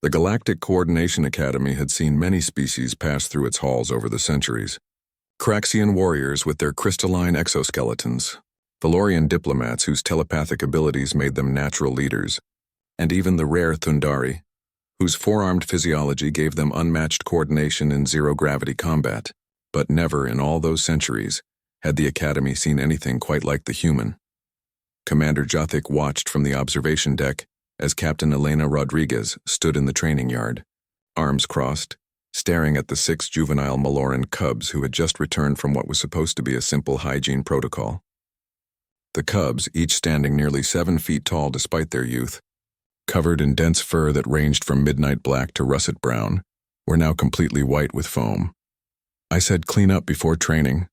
The Galactic Coordination Academy had seen many species pass through its halls over the centuries. Craxian warriors with their crystalline exoskeletons, Valorian diplomats whose telepathic abilities made them natural leaders, and even the rare Thundari, whose four-armed physiology gave them unmatched coordination in zero-gravity combat. But never in all those centuries had the Academy seen anything quite like the human. Commander Jothik watched from the observation deck as Captain Elena Rodriguez stood in the training yard, arms crossed, staring at the 6 juvenile Maloran cubs who had just returned from what was supposed to be a simple hygiene protocol. The cubs, each standing nearly 7 feet tall despite their youth, covered in dense fur that ranged from midnight black to russet brown, were now completely white with foam. "I said clean up before training,"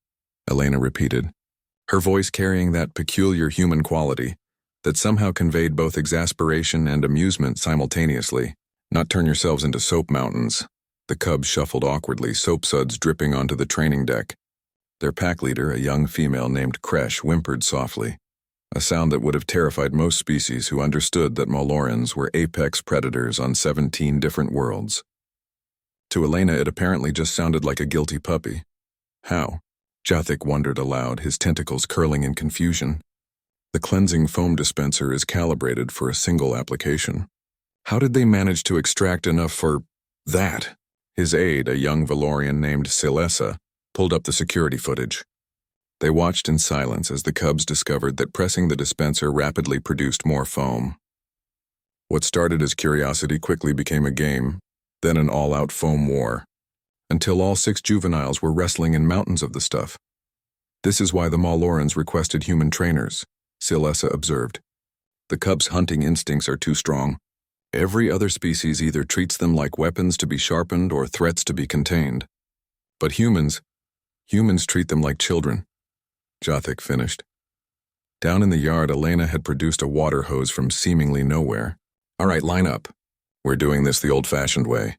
Elena repeated, her voice carrying that peculiar human quality that somehow conveyed both exasperation and amusement simultaneously. "Not turn yourselves into soap mountains." The cubs shuffled awkwardly, soap suds dripping onto the training deck. Their pack leader, a young female named Kresh, whimpered softly, a sound that would have terrified most species who understood that Malorans were apex predators on 17 different worlds. To Elena, it apparently just sounded like a guilty puppy. How? Jothik wondered aloud, his tentacles curling in confusion. The cleansing foam dispenser is calibrated for a single application. How did they manage to extract enough for that? His aide, a young Valorian named Silessa, pulled up the security footage. They watched in silence as the cubs discovered that pressing the dispenser rapidly produced more foam. What started as curiosity quickly became a game, then an all-out foam war, until all 6 juveniles were wrestling in mountains of the stuff. "This is why the Malorans requested human trainers," Silessa observed. "The cubs' hunting instincts are too strong. Every other species either treats them like weapons to be sharpened or threats to be contained. But humans treat them like children," Jothik finished. Down in the yard, Elena had produced a water hose from seemingly nowhere. "All right, line up. We're doing this the old-fashioned way."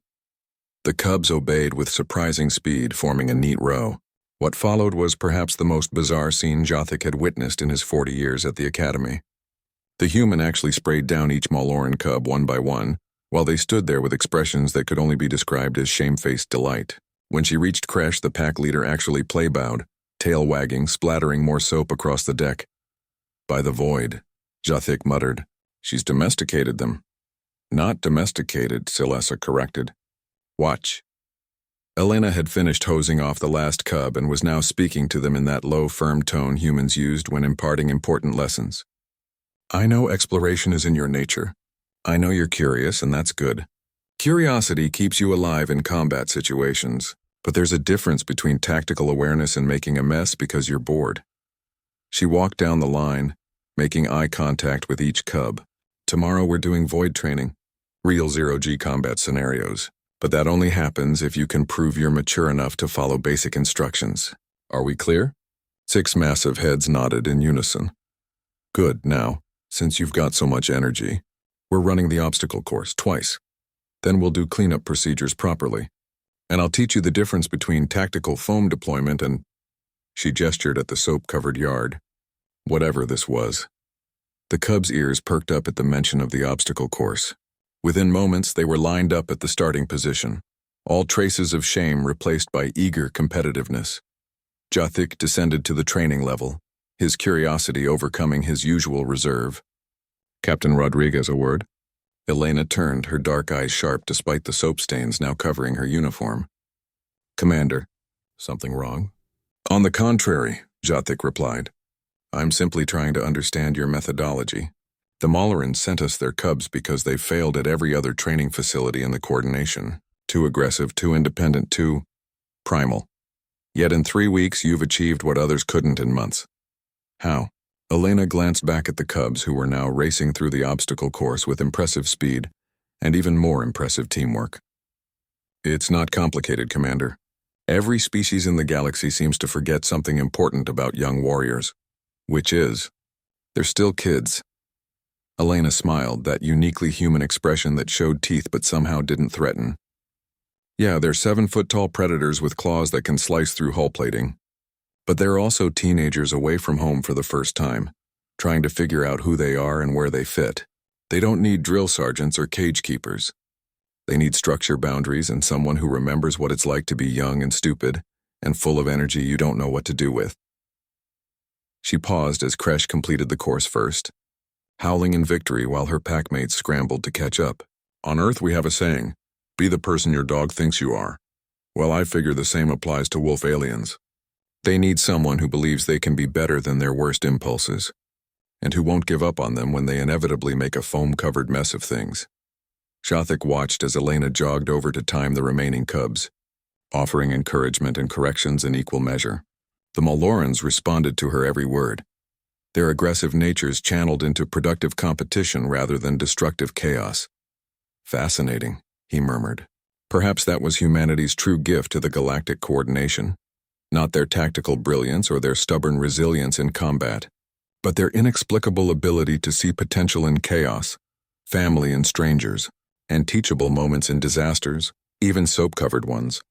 The cubs obeyed with surprising speed, forming a neat row. What followed was perhaps the most bizarre scene Jothik had witnessed in his 40 years at the Academy. The human actually sprayed down each Maloran cub one by one, while they stood there with expressions that could only be described as shamefaced delight. When she reached Kresh, the pack leader actually play-bowed, tail wagging, splattering more soap across the deck. "By the void," Jothik muttered. "She's domesticated them." "Not domesticated," Silessa corrected. "Watch." Elena had finished hosing off the last cub and was now speaking to them in that low, firm tone humans used when imparting important lessons. "I know exploration is in your nature. I know you're curious, and that's good. Curiosity keeps you alive in combat situations, but there's a difference between tactical awareness and making a mess because you're bored." She walked down the line, making eye contact with each cub. "Tomorrow we're doing void training, real zero-G combat scenarios. But that only happens if you can prove you're mature enough to follow basic instructions. Are we clear?" 6 massive heads nodded in unison. "Good. Now, since you've got so much energy, we're running the obstacle course twice. Then we'll do cleanup procedures properly. And I'll teach you the difference between tactical foam deployment and—" She gestured at the soap-covered yard. Whatever this was. The cubs' ears perked up at the mention of the obstacle course. Within moments, they were lined up at the starting position, all traces of shame replaced by eager competitiveness. Jothik descended to the training level, his curiosity overcoming his usual reserve. "Captain Rodriguez, a word?" Elena turned, her dark eyes sharp despite the soap stains now covering her uniform. "Commander." "Something wrong?" "On the contrary," Jothik replied. "I'm simply trying to understand your methodology. The Malorans sent us their cubs because they failed at every other training facility in the coordination. Too aggressive, too independent, too primal. Yet in 3 weeks you've achieved what others couldn't in months. How?" Elena glanced back at the cubs who were now racing through the obstacle course with impressive speed and even more impressive teamwork. "It's not complicated, Commander. Every species in the galaxy seems to forget something important about young warriors. Which is, they're still kids." Elena smiled, that uniquely human expression that showed teeth but somehow didn't threaten. "Yeah, they're 7-foot-tall predators with claws that can slice through hull plating. But they're also teenagers away from home for the first time, trying to figure out who they are and where they fit. They don't need drill sergeants or cage keepers. They need structure, boundaries, and someone who remembers what it's like to be young and stupid and full of energy you don't know what to do with. She paused as Kresh completed the course first, howling in victory while her packmates scrambled to catch up. On Earth we have a saying, be the person your dog thinks you are. Well, I figure the same applies to wolf aliens. They need someone who believes they can be better than their worst impulses, and who won't give up on them when they inevitably make a foam-covered mess of things. Shathik watched as Elena jogged over to time the remaining cubs, offering encouragement and corrections in equal measure. The Malorans responded to her every word, their aggressive natures channeled into productive competition rather than destructive chaos. Fascinating, he murmured. Perhaps that was humanity's true gift to the galactic coordination, not their tactical brilliance or their stubborn resilience in combat, but their inexplicable ability to see potential in chaos, family in strangers, and teachable moments in disasters, even soap-covered ones.